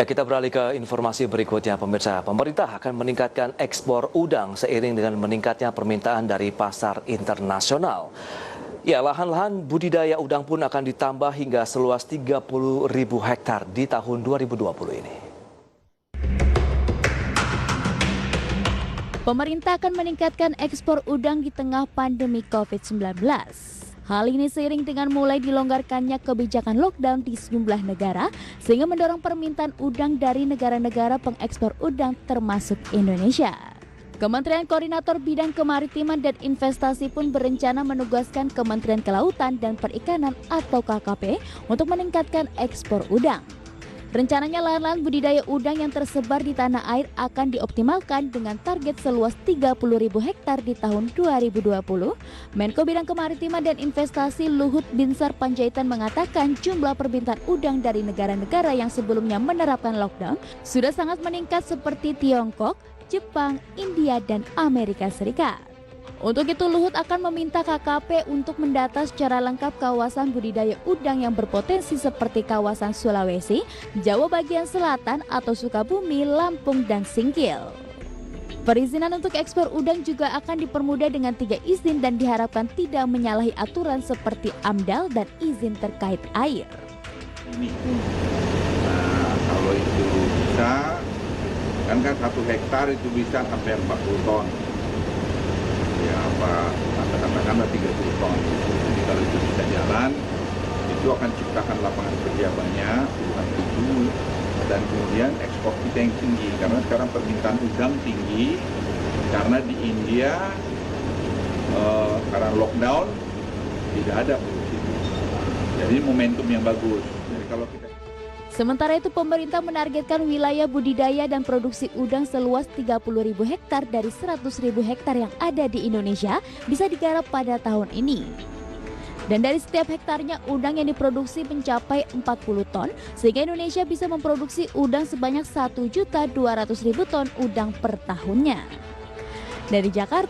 Kita beralih ke informasi berikutnya, pemirsa. Pemerintah akan meningkatkan ekspor udang seiring dengan meningkatnya permintaan dari pasar internasional. Ya, lahan-lahan budidaya udang pun akan ditambah hingga seluas 30.000 hektar di tahun 2020 ini. Pemerintah akan meningkatkan ekspor udang di tengah pandemi COVID-19. Hal ini seiring dengan mulai dilonggarkannya kebijakan lockdown di sejumlah negara, sehingga mendorong permintaan udang dari negara-negara pengekspor udang termasuk Indonesia. Kementerian Koordinator Bidang Kemaritiman dan Investasi pun berencana menugaskan Kementerian Kelautan dan Perikanan atau KKP untuk meningkatkan ekspor udang. Rencananya lahan-lahan budidaya udang yang tersebar di tanah air akan dioptimalkan dengan target seluas 30.000 hektar di tahun 2020. Menko Bidang Kemaritiman dan Investasi Luhut Binsar Panjaitan mengatakan jumlah permintaan udang dari negara-negara yang sebelumnya menerapkan lockdown sudah sangat meningkat seperti Tiongkok, Jepang, India, dan Amerika Serikat. Untuk itu Luhut akan meminta KKP untuk mendata secara lengkap kawasan budidaya udang yang berpotensi seperti kawasan Sulawesi, Jawa bagian selatan atau Sukabumi, Lampung, dan Singkil. Perizinan untuk ekspor udang juga akan dipermudah dengan 3 izin dan diharapkan tidak menyalahi aturan seperti AMDAL dan izin terkait air. Nah, kalau itu bisa, kan 1 hektar itu bisa sampai 40 ton. Ya, katakanlah 30 ton. Jadi kalau itu bisa jalan, itu akan ciptakan lapangan kerja banyak, puluhan ribu, dan kemudian ekspor kita yang tinggi. Karena sekarang permintaan udang tinggi, karena di India, karena lockdown, tidak ada produksi. Jadi momentum yang bagus. Jadi kalau kita... Sementara itu pemerintah menargetkan wilayah budidaya dan produksi udang seluas 30.000 hektar dari 100.000 hektar yang ada di Indonesia bisa digarap pada tahun ini. Dan dari setiap hektarnya udang yang diproduksi mencapai 40 ton, sehingga Indonesia bisa memproduksi udang sebanyak 1.200.000 ton udang per tahunnya. Dari Jakarta.